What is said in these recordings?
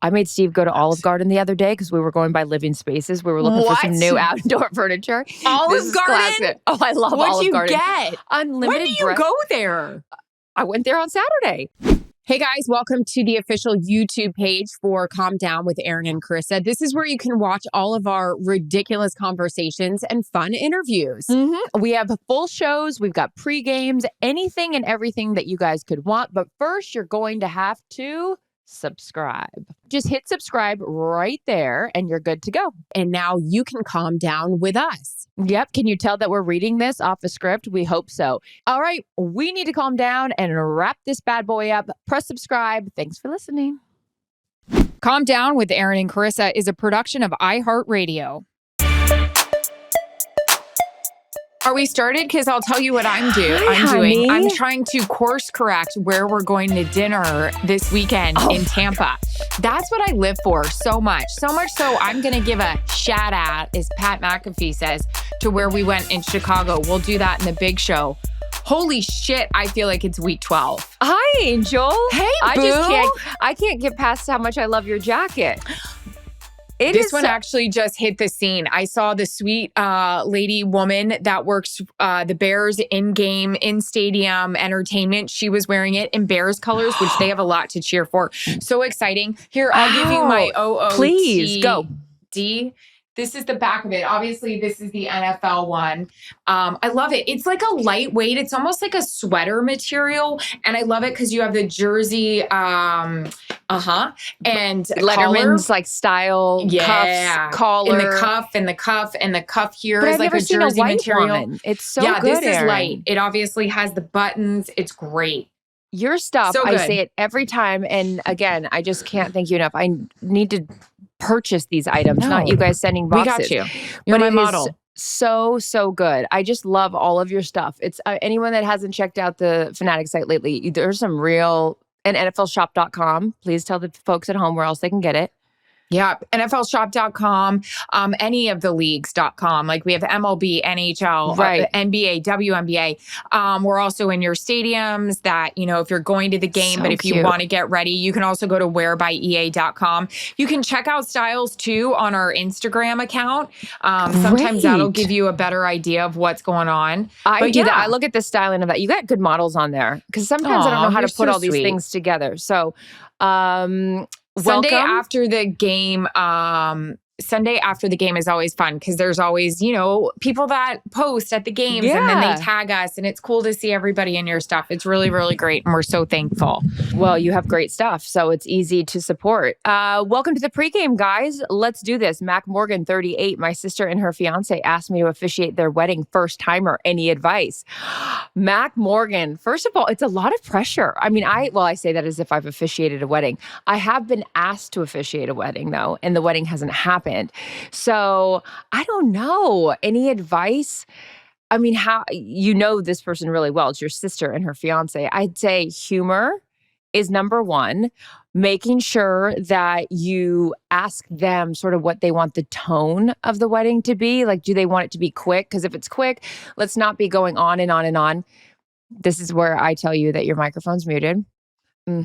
I made Steve go to Olive Garden the other day because we were going by living spaces. We were looking for some new outdoor furniture. Olive Garden? Classic. Oh, I love Olive Garden. What'd you get? Unlimited. When do you go there? I went there on Saturday. Hey guys, welcome to the official YouTube page for Calm Down with Erin and Charissa. This is where you can watch all of our ridiculous conversations and fun interviews. We have full shows. We've got pre-games, anything and everything that you guys could want. But first, you're going to have to subscribe. Just hit subscribe right there and you're good to go. And now you can calm down with us. Yep. Can you tell that we're reading this off a script? We hope so. All right. We need to calm down and wrap this bad boy up. Press subscribe. Thanks for listening. Calm Down with Erin and Charissa is a production of iHeartRadio. Are we started? Because I'll tell you what I'm doing. I'm trying to course correct where we're going to dinner this weekend in Tampa. That's what I live for so much. So much so I'm going to give a shout out, as Pat McAfee says, to where we went in Chicago. We'll do that in the big show. Holy shit, I feel like it's week 12. Hi, Angel. Hey, I can't get past how much I love your jacket. This one actually just hit the scene. I saw the sweet lady woman that works the Bears in-game, in-stadium entertainment. She was wearing it in Bears colors, which they have a lot to cheer for. So exciting. Here, I'll give you my OOTD. Please, go. This is the back of it. Obviously, this is the NFL one. I love it. It's like a lightweight. It's almost like a sweater material. And I love it because you have the jersey, and Letterman's collar. Like style, cuffs, collar. And the cuff here but is I've like never a seen jersey a white material. One. It's so good. This is light. It obviously has the buttons. It's great. Your stuff, So I good. say it every time. And again, I just can't thank you enough. I need to purchase these items, not you guys sending boxes. We got you. You're my model. So good. I just love all of your stuff. It's anyone that hasn't checked out the Fanatic site lately, there's some real, and NFLshop.com. Please tell the folks at home where else they can get it. Yeah, NFLshop.com, any of the leagues.com. Like we have MLB, NHL, NBA, WNBA. We're also in your stadiums that, if you're going to the game, but if you want to get ready, you can also go to wearbyea.com. You can check out styles too on our Instagram account. Sometimes that'll give you a better idea of what's going on. I do that. I look at the styling of that. You got good models on there because sometimes I don't know how to put all these things together. So, Sunday after the game, Sunday after the game is always fun because there's always, people that post at the games and then they tag us and it's cool to see everybody in your stuff. It's really, really great. And we're so thankful. Well, you have great stuff, so it's easy to support. Welcome to the pregame, guys. Let's do this. Mac Morgan, 38. My sister and her fiance asked me to officiate their wedding. First timer. Any advice? Mac Morgan, first of all, it's a lot of pressure. I mean, I say that as if I've officiated a wedding. I have been asked to officiate a wedding though, and the wedding hasn't happened. So I don't know. Any advice? I mean, how this person really well. It's your sister and her fiance. I'd say humor is number one. Making sure that you ask them sort of what they want the tone of the wedding to be. Like, do they want it to be quick? Because if it's quick, let's not be going on and on and on. This is where I tell you that your microphone's muted.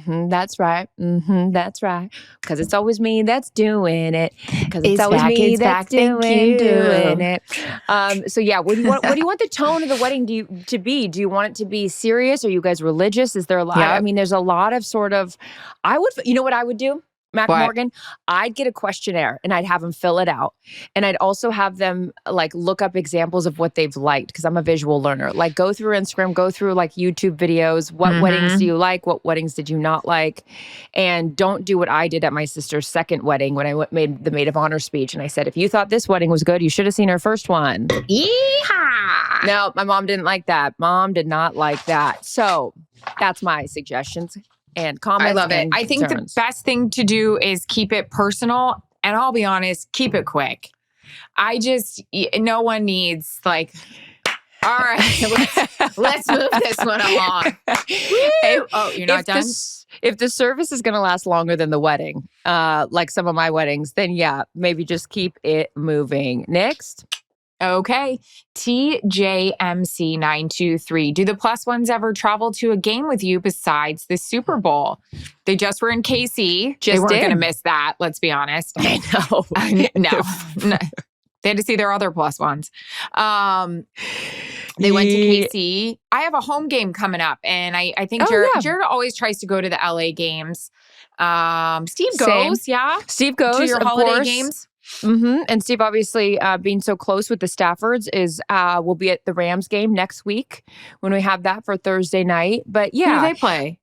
That's right. That's right. Because it's always me that's doing it. Because it's always me that's doing it. So yeah, what do you want the tone of the wedding to be? Do you want it to be serious? Are you guys religious? Is there a lot? I mean, there's a lot of sort of. You know what I would do? Mac Morgan, I'd get a questionnaire and I'd have them fill it out. And I'd also have them look up examples of what they've liked because I'm a visual learner. Like go through Instagram, go through YouTube videos. What weddings do you like? What weddings did you not like? And don't do what I did at my sister's second wedding when I made the maid of honor speech. And I said, if you thought this wedding was good, you should have seen her first one. Yeehaw! No, my mom didn't like that. Mom did not like that. So that's my suggestions. And comments. I love it. I think the best thing to do is keep it personal. And I'll be honest, keep it quick. No one needs all right, let's move this one along. You're not done? If the service is going to last longer than the wedding, like some of my weddings, then maybe just keep it moving. Next. Okay. TJMC923. Do the plus ones ever travel to a game with you besides the Super Bowl? They just were in KC. They weren't going to miss that. Let's be honest. I know. No. They had to see their other plus ones. They went to KC. I have a home game coming up, and I think Jared always tries to go to the LA games. Steve goes, Steve goes to your holiday games. Mm-hmm. And Steve, obviously, being so close with the Staffords, will be at the Rams game next week when we have that for Thursday night. But yeah, who do they play?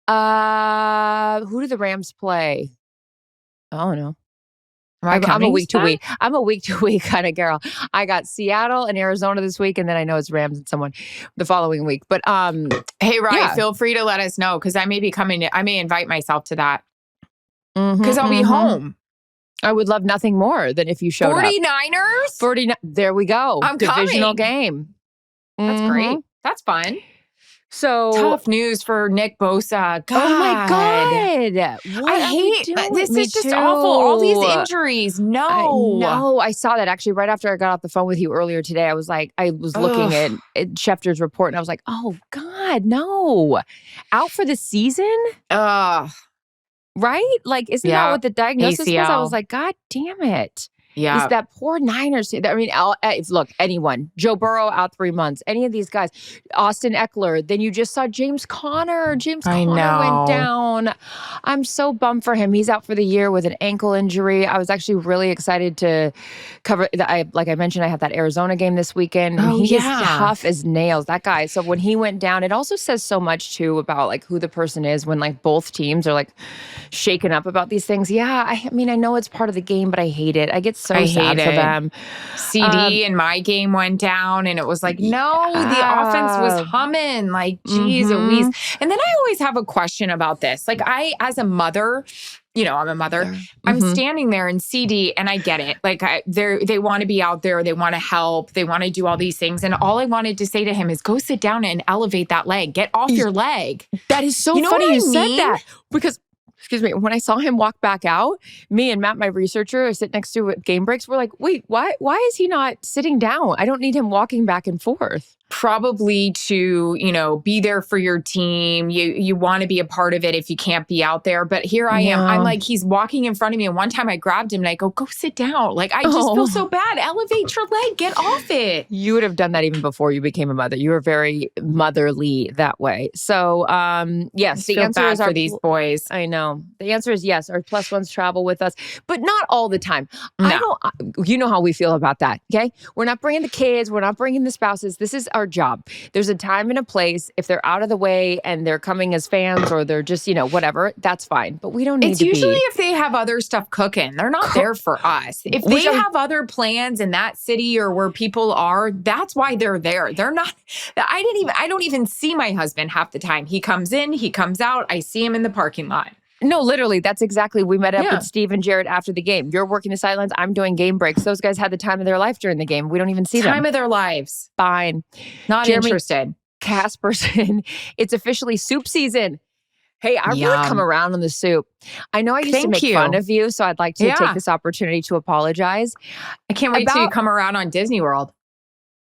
Who do the Rams play? I don't know. I'm a week to week. I'm a week to week kind of girl. I got Seattle and Arizona this week, and then I know it's Rams and someone the following week. But hey, Ryan, feel free to let us know because I may be coming. I may invite myself to that because I'll be home. I would love nothing more than if you showed 49ers? up. 49ers? There we go. I'm Divisional coming. Game. That's great. That's fun. So tough news for Nick Bosa. God. Oh my God. I hate this. Is just awful. All these injuries. No. I know. I saw that actually right after I got off the phone with you earlier today. I was looking at Schefter's report and I was like, oh God, no. Out for the season? Right? Like, isn't that what the diagnosis was? I was like, God damn it. Yeah. It's that poor Niners. I mean, look, anyone. Joe Burrow out 3 months. Any of these guys. Austin Eckler. Then you just saw James Conner. James Conner went down. I'm so bummed for him. He's out for the year with an ankle injury. I was actually really excited to cover. Like I mentioned, I have that Arizona game this weekend. He's tough as nails, that guy. So when he went down, it also says so much too about like who the person is when like both teams are like shaken up about these things. Yeah, I mean, I know it's part of the game, but I hate it. I get so sad for them. CD in my game went down and it was like, no, the offense was humming. Like, geez Louise. And then I always have a question about this. Like as a mother, I'm a mother. I'm standing there in CD and I get it. Like they want to be out there. They want to help. They want to do all these things. And all I wanted to say to him is go sit down and elevate that leg. Get off your leg. That is so funny you said that because excuse me, when I saw him walk back out, me and Matt, my researcher, I sit next to at game breaks. We're like, wait, why is he not sitting down? I don't need him walking back and forth. Probably to, be there for your team. You want to be a part of it if you can't be out there. But here I am. I'm like, he's walking in front of me. And one time I grabbed him and I go sit down. Like, I just feel so bad. Elevate your leg. Get off it. You would have done that even before you became a mother. You were very motherly that way. So, yes, the answer is for these boys. I know. The answer is yes. Our plus ones travel with us, but not all the time. No. You know how we feel about that. Okay. We're not bringing the kids. We're not bringing the spouses. This is our job. There's a time and a place. If they're out of the way and they're coming as fans or they're just, whatever, that's fine. But we don't need to be. It's usually if they have other stuff cooking. They're not there for us. If they have other plans in that city or where people are, that's why they're there. They're not. I don't even see my husband half the time. He comes in, he comes out. I see him in the parking lot. No, literally, that's exactly. We met up with Steve and Jared after the game. You're working the sidelines. I'm doing game breaks. Those guys had the time of their life during the game. We don't even see them. Time of their lives. Fine. Not interested. Casperson, it's officially soup season. Hey, I really come around on the soup. I know I used to make fun of you, so I'd like to take this opportunity to apologize. I can't wait till you come around on Disney World.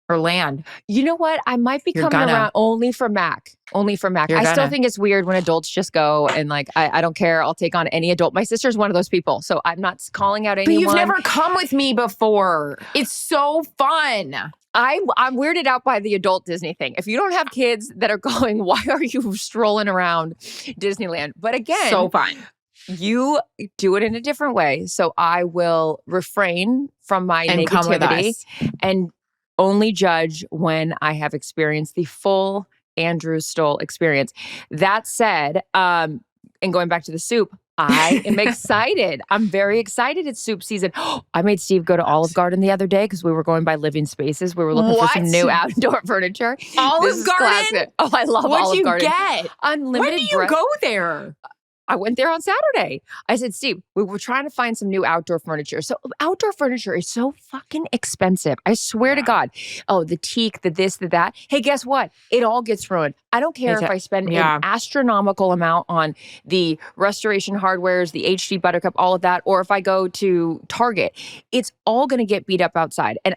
Or land. You know what? I might be coming around only for Mac. I still think it's weird when adults just go and like, I don't care. I'll take on any adult. My sister's one of those people. So I'm not calling out anyone. But you've never come with me before. It's so fun. I'm weirded out by the adult Disney thing. If you don't have kids that are going, why are you strolling around Disneyland? But again, so fun. You do it in a different way. So I will refrain from my negativity and only judge when I have experienced the full Andrew Stoll experience. That said, and going back to the soup, I am excited. I'm very excited it's soup season. I made Steve go to Olive Garden the other day because we were going by living spaces. We were looking for some new outdoor furniture. Olive Garden? Oh, I love Olive Garden. What'd you get? Unlimited. When do you go there? I went there on Saturday. I said, Steve, we were trying to find some new outdoor furniture. So outdoor furniture is so fucking expensive. I swear to God. Oh, the teak, the this, the that. Hey, guess what? It all gets ruined. I don't care if I spend an astronomical amount on the restoration hardwares, the HD Buttercup, all of that, or if I go to Target, it's all going to get beat up outside. And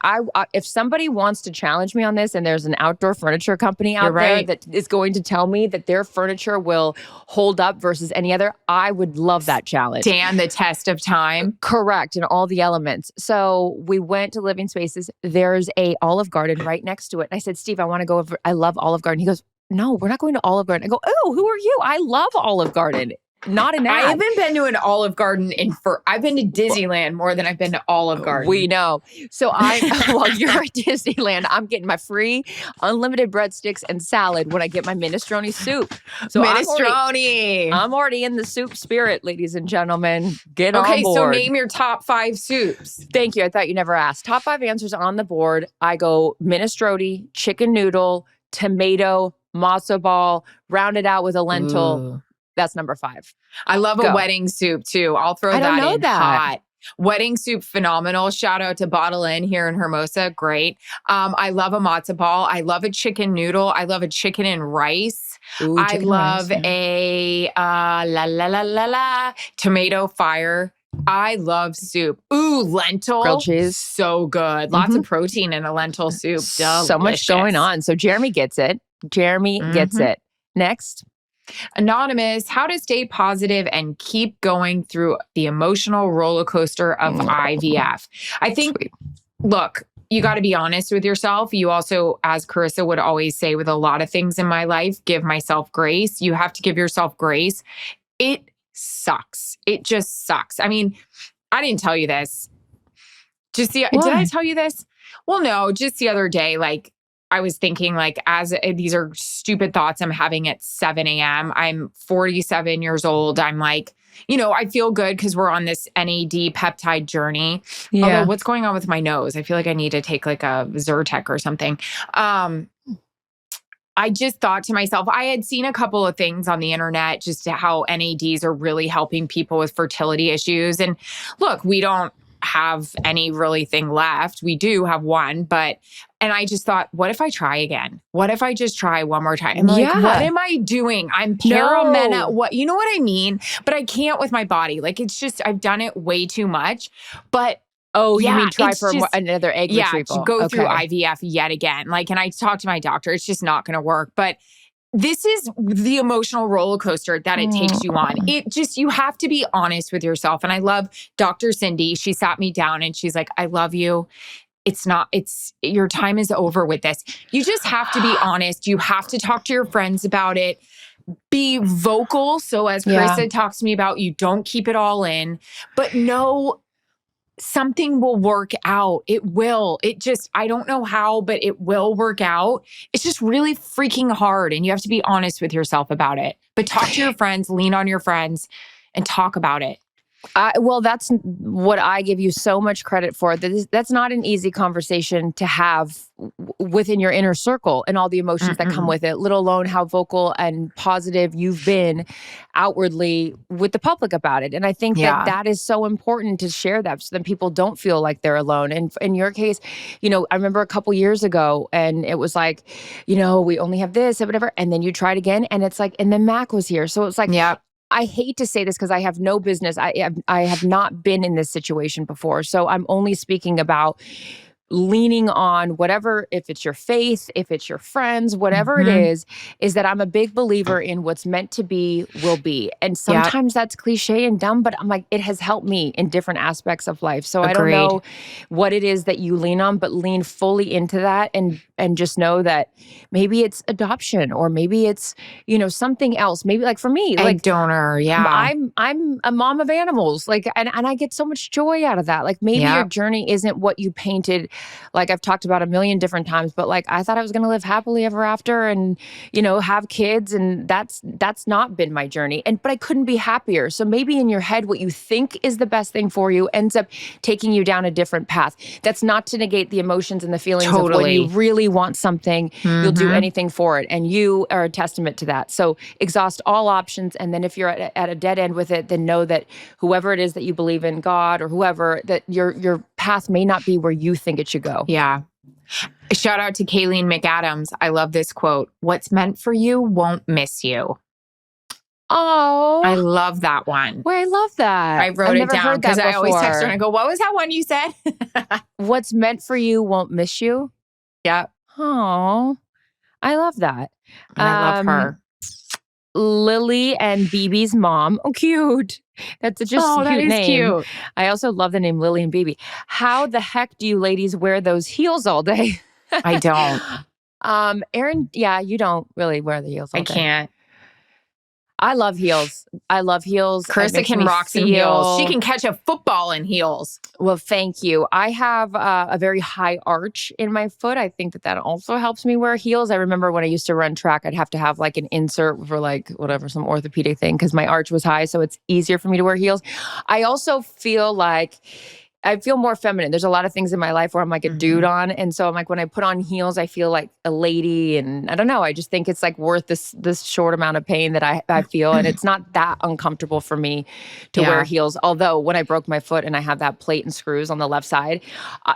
if somebody wants to challenge me on this, and there's an outdoor furniture company out there that is going to tell me that their furniture will hold up versus any other, I would love that challenge. Stand the test of time. Correct. And all the elements. So we went to Living Spaces. There's a Olive Garden right next to it. And I said, Steve, I want to go over. I love Olive Garden. He goes, no, we're not going to Olive Garden. I go, oh, who are you? I love Olive Garden. Not an ad. I haven't been to an Olive Garden I've been to Disneyland more than I've been to Olive Garden. We know. So while you're at Disneyland, I'm getting my free unlimited breadsticks and salad when I get my minestrone soup. So minestrone. I'm already in the soup spirit, ladies and gentlemen. Get on board. Okay, so name your top 5 soups. Thank you. I thought you never asked. Top 5 answers on the board. I go minestrone, chicken noodle, tomato, matzo ball, rounded out with a lentil. Ooh. That's number 5. I love a wedding soup too. I'll throw that in hot. Wedding soup, phenomenal. Shout out to Bottle Inn here in Hermosa. Great. I love a matzo ball. I love a chicken noodle. I love a chicken and rice. Ooh, I love a tomato fire. I love soup. Ooh, lentil. Grilled cheese. So good. Lots of protein in a lentil soup. Delicious. So much going on. So Jeremy gets it. Gets it. Next. Anonymous, how to stay positive and keep going through the emotional roller coaster of IVF. I think, look, you got to be honest with yourself. You also, as Charissa would always say with a lot of things in my life, give myself grace. You have to give yourself grace. It sucks. It just sucks. I mean, I didn't tell you this. Did I tell you this? Well, no, just the other day, I was thinking these are stupid thoughts I'm having at 7 a.m. I'm 47 years old. I'm I feel good because we're on this NAD peptide journey. Yeah. Although what's going on with my nose? I feel like I need to take a Zyrtec or something. I just thought to myself, I had seen a couple of things on the internet, just how NADs are really helping people with fertility issues. And look, we don't have any really thing left. We do have one, and I just thought, what if I try again? What if I just try one more time? I'm what am I doing? I'm paramena. What, you know what I mean? But I can't with my body. It's just, I've done it way too much. But you mean try for another egg retrieval? To go through IVF yet again. And I talked to my doctor, it's just not going to work. But this is the emotional roller coaster that it takes you on. You have to be honest with yourself. And I love Dr. Cindy. She sat me down and she's like, I love you. Your time is over with this. You just have to be honest. You have to talk to your friends about it. Be vocal. So as Charissa talks to me about, you don't keep it all in, but know something will work out. It will. I don't know how, but it will work out. It's just really freaking hard. And you have to be honest with yourself about it. But talk to your friends, lean on your friends, and talk about it. Well, that's what I give you so much credit for. That's not an easy conversation to have within your inner circle and all the emotions that come with it, let alone how vocal and positive you've been outwardly with the public about it. And I think that is so important to share that so that people don't feel like they're alone. And in your case, I remember a couple years ago and it was we only have this and whatever. And then you tried again and it's and then Mac was here. So it's I hate to say this because I have no business. I have not been in this situation before. So I'm only speaking about leaning on whatever, if it's your faith, if it's your friends, whatever it is that I'm a big believer in what's meant to be will be. And sometimes that's cliche and dumb, but I'm it has helped me in different aspects of life. So Agreed. I don't know what it is that you lean on, but lean fully into that and just know that maybe it's adoption or maybe it's, something else. Maybe for me, egg donor. Yeah. I'm a mom of animals. And I get so much joy out of that. Maybe your journey isn't what you painted like I've talked about a million different times, but like I thought I was going to live happily ever after and, have kids. And that's not been my journey. But I couldn't be happier. So maybe in your head, what you think is the best thing for you ends up taking you down a different path. That's not to negate the emotions and the feelings of when you really want something, you'll do anything for it. And you are a testament to that. So exhaust all options. And then if you're at a dead end with it, then know that whoever it is that you believe in, God or whoever, that your path may not be where you think it should go. Yeah. Shout out to Kayleen McAdams. I love this quote. What's meant for you won't miss you. Oh, I love that one. Well, I love that. I wrote it down because I always text her and I go, what was that one you said? What's meant for you won't miss you. Yeah. Oh, I love that. And I love her. Lily and BB's mom. Oh, cute. That's just a cute name. Cute. I also love the name Lily and BB. How the heck do you ladies wear those heels all day? I don't. Erin, yeah, you don't really wear the heels all day. I can't. I love heels. Charissa can rock some heels. She can catch a football in heels. Well, thank you. I have a very high arch in my foot. I think that also helps me wear heels. I remember when I used to run track, I'd have to have like an insert for like whatever, some orthopedic thing because my arch was high. So it's easier for me to wear heels. I also feel like I feel more feminine. There's a lot of things in my life where I'm like a dude on. And so I'm like, when I put on heels, I feel like a lady. And I don't know, I just think it's like worth this short amount of pain that I feel. And it's not that uncomfortable for me to wear heels. Although when I broke my foot and I have that plate and screws on the left side,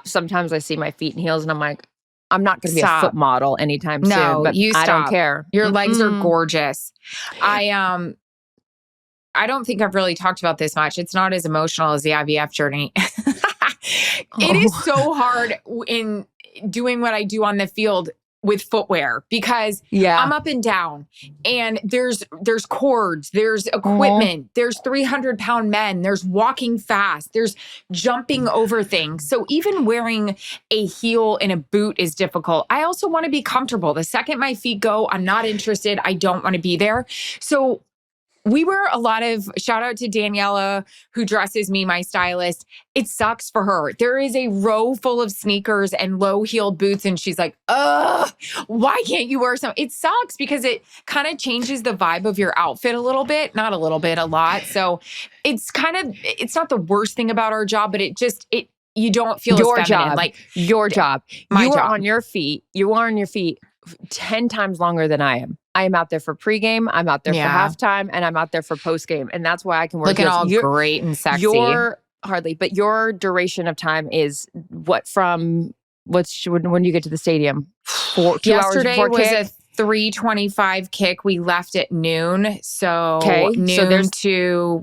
sometimes I see my feet in heels and I'm like, I'm not going to be a foot model anytime soon. But you stop. I don't care. Your legs are gorgeous. I don't think I've really talked about this much. It's not as emotional as the IVF journey. It is so hard in doing what I do on the field with footwear because I'm up and down and there's cords, there's equipment, there's 300-pound men, there's walking fast, there's jumping over things. So even wearing a heel and a boot is difficult. I also want to be comfortable. The second my feet go, I'm not interested. I don't want to be there. So we wear a lot of, shout out to Daniela, who dresses me, my stylist. It sucks for her. There is a row full of sneakers and low-heeled boots, and she's like, ugh, why can't you wear some? It sucks because it kind of changes the vibe of your outfit a little bit. Not a little bit, a lot. So it's not the worst thing about our job, but you don't feel your as feminine. Job. Like your job. My you job. Are on your feet. You are on your feet 10 times longer than I am. I am out there for pregame, I'm out there for halftime, and I'm out there for postgame. And that's why I can work. Looking all great and sexy. But your duration of time is when do you get to the stadium? 2 hours before Yesterday was kick? a 3:25 kick. We left at noon. So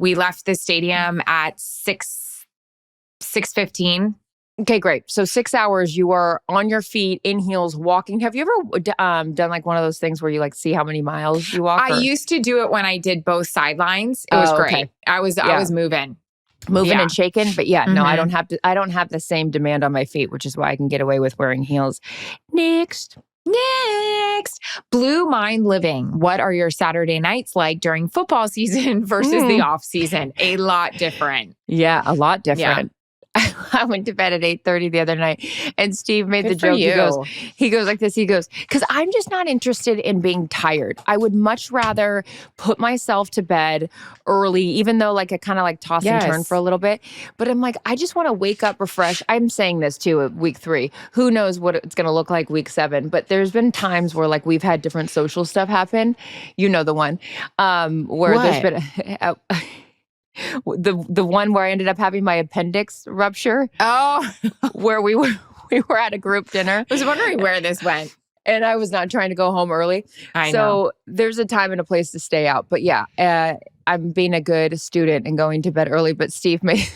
we left the stadium at 6:15. Okay, great. So 6 hours, you are on your feet in heels walking. Have you ever done like one of those things where you like see how many miles you walk? I used to do it when I did both sidelines. It was great. Okay. I was moving and shaking. But no, I don't have the same demand on my feet, which is why I can get away with wearing heels. Next. Blue Mind Living. What are your Saturday nights like during football season versus the off season? A lot different. Yeah, a lot different. Yeah. I went to bed at 8:30 the other night and Steve made the joke. He goes like this. He goes, because I'm just not interested in being tired. I would much rather put myself to bed early, even though like I kind of like toss and turn for a little bit. But I'm like, I just want to wake up refreshed. I'm saying this too at week 3. Who knows what it's going to look like week 7. But there's been times where like we've had different social stuff happen. You know the one where there's been the one where I ended up having my appendix rupture. Oh, where we were at a group dinner. I was wondering where this went. And I was not trying to go home early. I know. So there's a time and a place to stay out. But I'm being a good student and going to bed early. But Steve made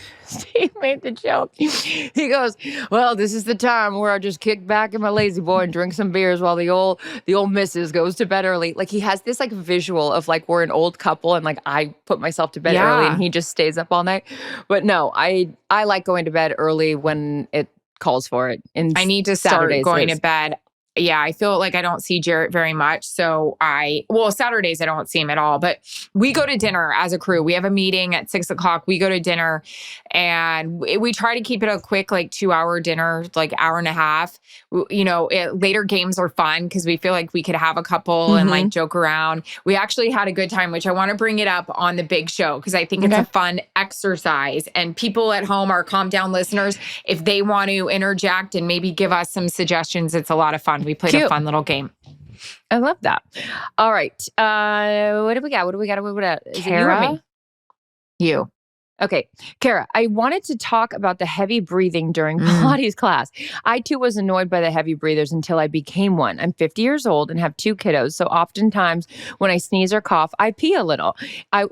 the joke. He goes, well, this is the time where I just kick back in my lazy boy and drink some beers while the old missus goes to bed early. Like he has this like visual of like we're an old couple and like I put myself to bed early and he just stays up all night. But no, I like going to bed early when it calls for it. And I need to start going to bed Yeah, I feel like I don't see Jarrett very much. So Saturdays I don't see him at all, but we go to dinner as a crew. We have a meeting at 6:00. We go to dinner and we try to keep it a quick, like 2-hour dinner, like hour and a half. Later games are fun because we feel like we could have a couple and like joke around. We actually had a good time, which I want to bring it up on the big show because I think it's a fun exercise. And people at home, our Calm Down listeners, if they want to interject and maybe give us some suggestions, it's a lot of fun. We played a fun little game. I love that. All right. What do we got? Is it you or me? You. Okay, Kara, I wanted to talk about the heavy breathing during Pilates class. I too was annoyed by the heavy breathers until I became one. I'm 50 years old and have 2 kiddos, so oftentimes when I sneeze or cough, I pee a little.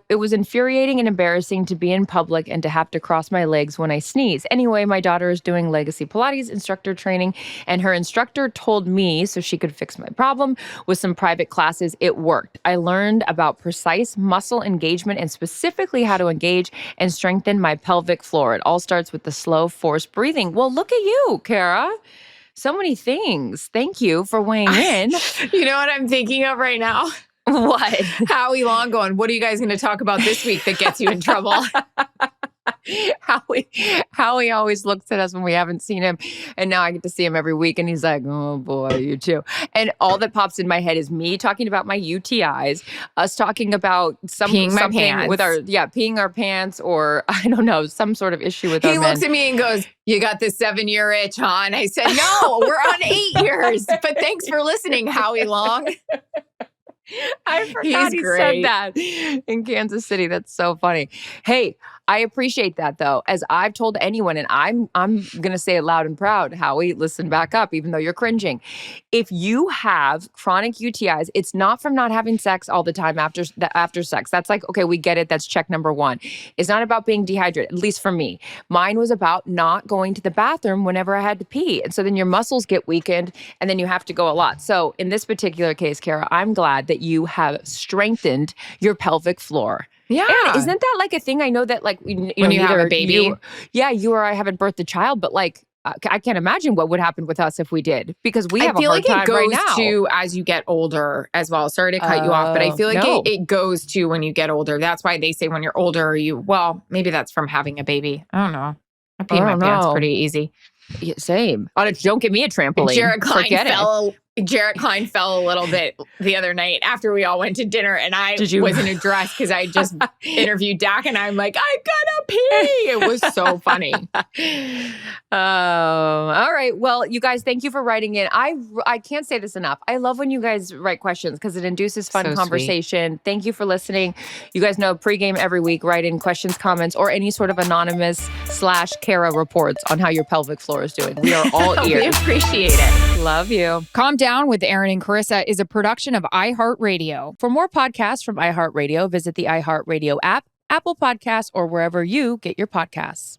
It was infuriating and embarrassing to be in public and to have to cross my legs when I sneeze. Anyway, my daughter is doing Legacy Pilates instructor training, and her instructor told me so she could fix my problem with some private classes. It worked. I learned about precise muscle engagement and specifically how to engage and strengthen my pelvic floor. It all starts with the slow, forced breathing. Well, look at you, Kara. So many things. Thank you for weighing in. You know what I'm thinking of right now? What? Howie Long going, what are you guys going to talk about this week that gets you in trouble? Howie always looks at us when we haven't seen him. And now I get to see him every week. And he's like, oh boy, you too. And all that pops in my head is me talking about my UTIs, us talking about something with peeing our pants, or I don't know, some sort of issue with our men. He looks at me and goes, you got this 7-year itch, huh? And I said, no, we're on 8 years. But thanks for listening, Howie Long. I forgot he said that in Kansas City. That's so funny. Hey, I appreciate that though. As I've told anyone, and I'm going to say it loud and proud, Howie, listen back up, even though you're cringing. If you have chronic UTIs, it's not from not having sex all the time after sex. That's like, okay, we get it. That's check number 1. It's not about being dehydrated, at least for me. Mine was about not going to the bathroom whenever I had to pee. And so then your muscles get weakened and then you have to go a lot. So in this particular case, Kara, I'm glad that you have strengthened your pelvic floor. Yeah. And isn't that like a thing? I know that like when you have a baby. You or I haven't birthed a child, but like I can't imagine what would happen with us if we did, because we have a hard time right now. I feel like it goes to as you get older as well. Sorry to cut you off, but I feel like it goes to when you get older. That's why they say when you're older, maybe that's from having a baby. I don't know. I pee my pants pretty easy. Yeah, same. Don't give me a trampoline. Jarrett Klein fell a little bit the other night after we all went to dinner, and I was in a dress because I just interviewed Dak, and I'm like, I gotta pee. It was so funny. All right. Well, you guys, thank you for writing in. I can't say this enough. I love when you guys write questions because it induces fun conversation. Sweet. Thank you for listening. You guys know Pregame every week. Write in questions, comments, or any sort of anonymous /Kara reports on how your pelvic floor is doing. We are all ears. We appreciate it. Love you. Calm Down with Erin and Charissa is a production of iHeartRadio. For more podcasts from iHeartRadio, visit the iHeartRadio app, Apple Podcasts, or wherever you get your podcasts.